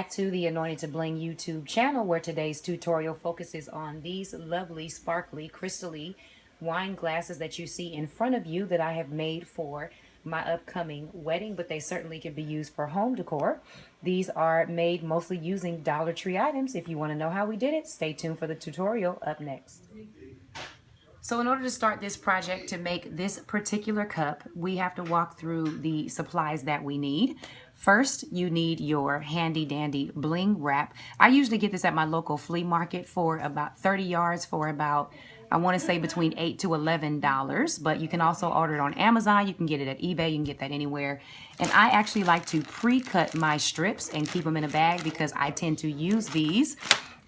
back to the Anointed to Bling YouTube channel, where today's tutorial focuses on these lovely, sparkly, crystally wine glasses that you see in front of you that I have made for my upcoming wedding, but they certainly can be used for home decor. These are made mostly using Dollar Tree items. If you want to know how we did it, stay tuned for the tutorial up next. So in order to start this project to make this particular cup, we have to walk through the supplies that we need. First, you need your handy dandy bling wrap. I usually get this at my local flea market for about 30 yards for about, I want to say between $8 to $11, but you can also order it on Amazon. You can get it at eBay. You can get that anywhere. And I actually like to pre-cut my strips and keep them in a bag because I tend to use these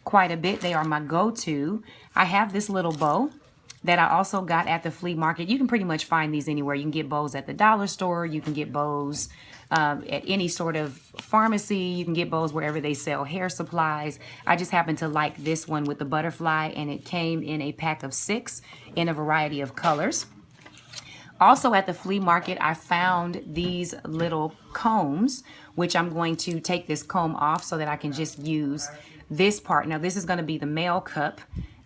quite a bit. They are my go-to. I have this little bow that I also got at the flea market. You can pretty much find these anywhere. You can get bows at the dollar store. You can get bows at any sort of pharmacy. You can get bows wherever they sell hair supplies. I just happen to like this one with the butterfly, and it came in a pack of 6 in a variety of colors. Also at the flea market, I found these little combs, which I'm going to take this comb off so that I can just use this part. Now this is going to be the male cup,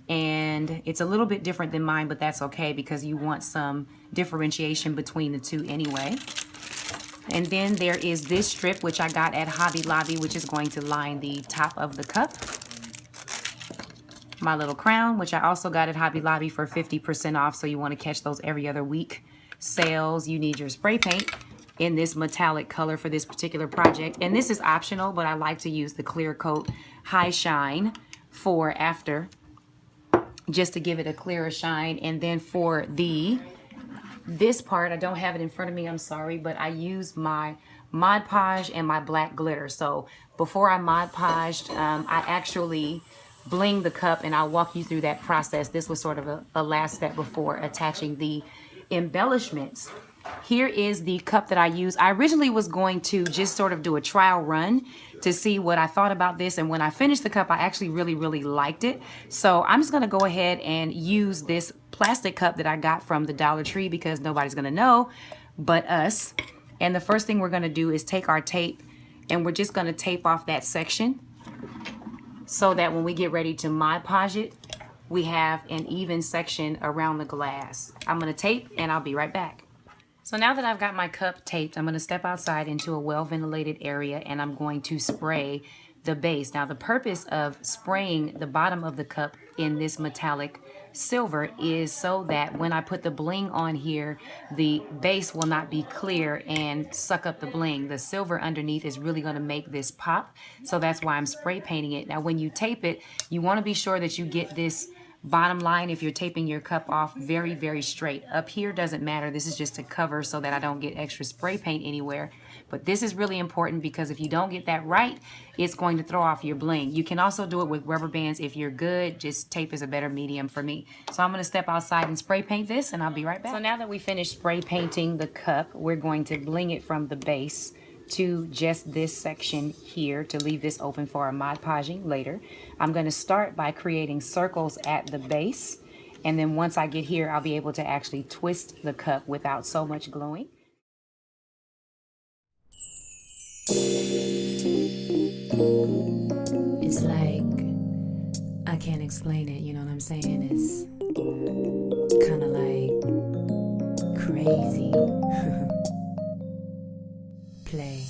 and it's a little bit different than mine, but that's okay because you want some differentiation between the two anyway. And then there is this strip, which I got at Hobby Lobby, which is going to line the top of the cup. My little crown, which I also got at Hobby Lobby for 50% off, so you want to catch those every other week sales. You need your spray paint in this metallic color for this particular project. And this is optional, but I like to use the clear coat high shine for after, just to give it a clearer shine. And then for this part, I don't have it in front of me, I'm sorry, but I use my Mod Podge and my black glitter. So before I Mod Podged, I actually bling the cup, and I'll walk you through that process. This was sort of a last step before attaching the embellishments. Here is the cup that I use. I originally was going to just sort of do a trial run to see what I thought about this, and when I finished the cup, I actually really liked it. So I'm just going to go ahead and use this plastic cup that I got from the Dollar Tree because nobody's going to know but us. And the first thing we're going to do is take our tape, and we're just going to tape off that section so that when we get ready to Mod Podge it, we have an even section around the glass. I'm going to tape, and I'll be right back. So now that I've got my cup taped, I'm going to step outside into a well-ventilated area, and I'm going to spray the base. Now the purpose of spraying the bottom of the cup in this metallic silver is so that when I put the bling on here, the base will not be clear and suck up the bling. The silver underneath is really going to make this pop, so that's why I'm spray painting it. Now when you tape it, you want to be sure that you get this bottom line, if you're taping your cup off, very straight. Up here doesn't matter. This is just to cover so that I don't get extra spray paint anywhere. But this is really important because if you don't get that right, it's going to throw off your bling. You can also do it with rubber bands if you're good. Just tape is a better medium for me. So I'm going to step outside and spray paint this, and I'll be right back. So now that we finished spray painting the cup, we're going to bling it from the base to just this section here to leave this open for our Mod Podging later. I'm going to start by creating circles at the base, and then once I get here, I'll be able to actually twist the cup without so much gluing. It's like, I can't explain it, you know what I'm saying? It's kind of like crazy. Play.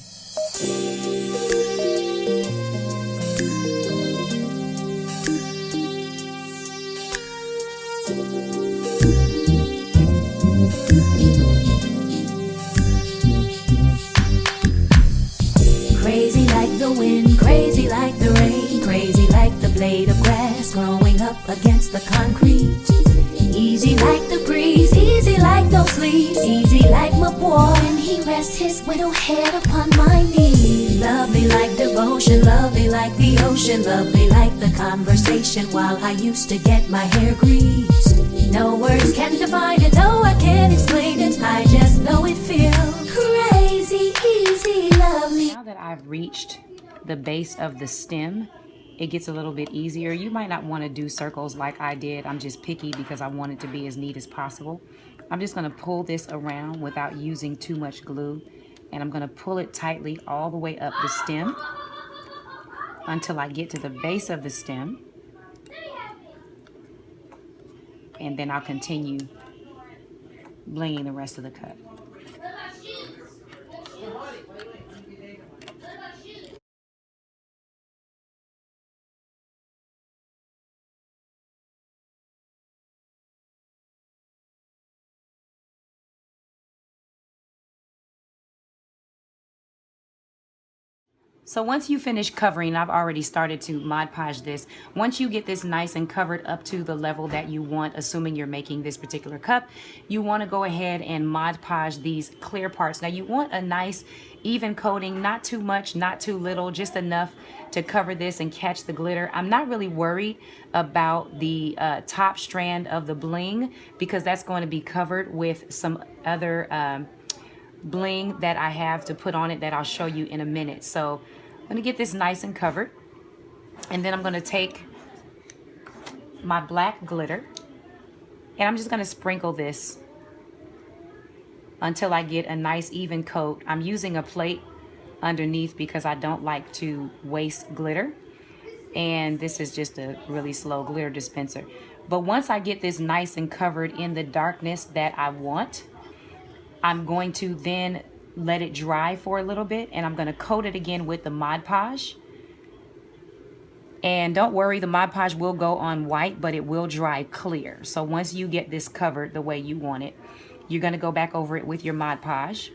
Crazy like the wind, crazy like the rain, crazy like the blade of grass growing up against the concrete. Easy like the breeze, easy like those sleeves, easy like my boy when he rests his little head upon my knee. Lovely like devotion, lovely like the ocean, lovely like the conversation while I used to get my hair greased. No words can define it, no I can't explain it, I just know it feels crazy, easy, lovely. Now that I've reached the base of the stem, it gets a little bit easier. You might not want to do circles like I did. I'm just picky because I want it to be as neat as possible. I'm just going to pull this around without using too much glue, and I'm going to pull it tightly all the way up the stem. until I get to the base of the stem. And then I'll continue blinging the rest of the cup. So once you finish covering, I've already started to Mod Podge this. Once you get this nice and covered up to the level that you want, assuming you're making this particular cup, you want to go ahead and Mod Podge these clear parts. Now you want a nice even coating, not too much, not too little, just enough to cover this and catch the glitter. I'm not really worried about the top strand of the bling because that's going to be covered with some other bling that I have to put on it that I'll show you in a minute. So I'm going to get this nice and covered, and then I'm going to take my black glitter and I'm just going to sprinkle this until I get a nice even coat. I'm using a plate underneath because I don't like to waste glitter, and this is just a really slow glitter dispenser. But once I get this nice and covered in the darkness that I want, I'm going to then let it dry for a little bit, and I'm going to coat it again with the Mod Podge. And don't worry, the Mod Podge will go on white, but it will dry clear. So once you get this covered the way you want it, you're going to go back over it with your Mod Podge.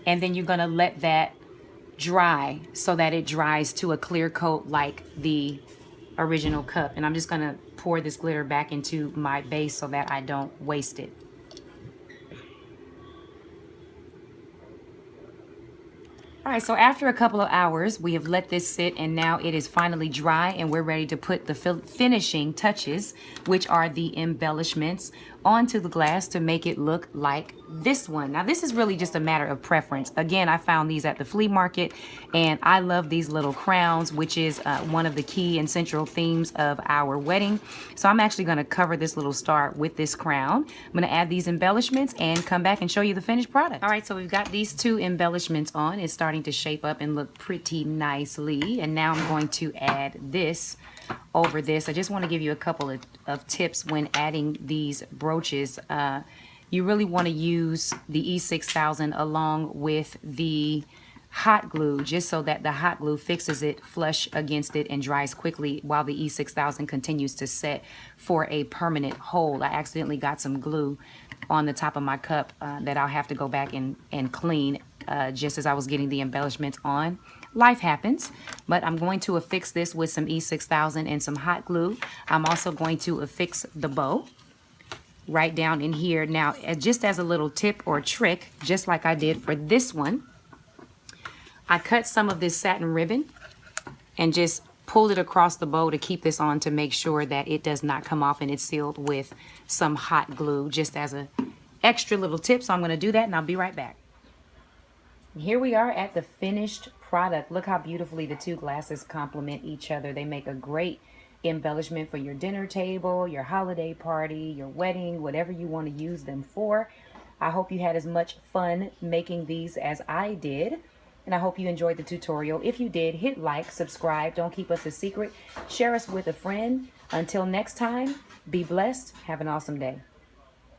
And then you're going to let that dry so that it dries to a clear coat like the original cup. And I'm just going to pour this glitter back into my base so that I don't waste it. All right, so after a couple of hours, we have let this sit, and now it is finally dry, and we're ready to put the finishing touches, which are the embellishments, onto the glass to make it look like this one. Now, this is really just a matter of preference. Again, I found these at the flea market, and I love these little crowns, which is one of the key and central themes of our wedding. So I'm actually going to cover this little star with this crown. I'm going to add these embellishments and come back and show you the finished product. All right, so we've got these two embellishments on. It's starting to shape up and look pretty nicely. And now I'm going to add this over this. I just want to give you a couple of tips when adding these brooches. You really want to use the E6000 along with the hot glue, just so that the hot glue fixes it flush against it and dries quickly while the E6000 continues to set for a permanent hold. I accidentally got some glue on the top of my cup that I'll have to go back and clean just as I was getting the embellishments on. Life happens, but I'm going to affix this with some E6000 and some hot glue. I'm also going to affix the bow right down in here. Now, just as a little tip or trick, just like I did for this one, I cut some of this satin ribbon and just pulled it across the bow to keep this on to make sure that it does not come off, and it's sealed with some hot glue, just as a extra little tip. So I'm going to do that and I'll be right back. Here we are at the finished product. Look how beautifully the two glasses complement each other. They make a great embellishment for your dinner table, your holiday party, your wedding, whatever you want to use them for. I hope you had as much fun making these as I did, and I hope you enjoyed the tutorial. If you did, hit like, subscribe, don't keep us a secret, share us with a friend. Until next time, be blessed, have an awesome day.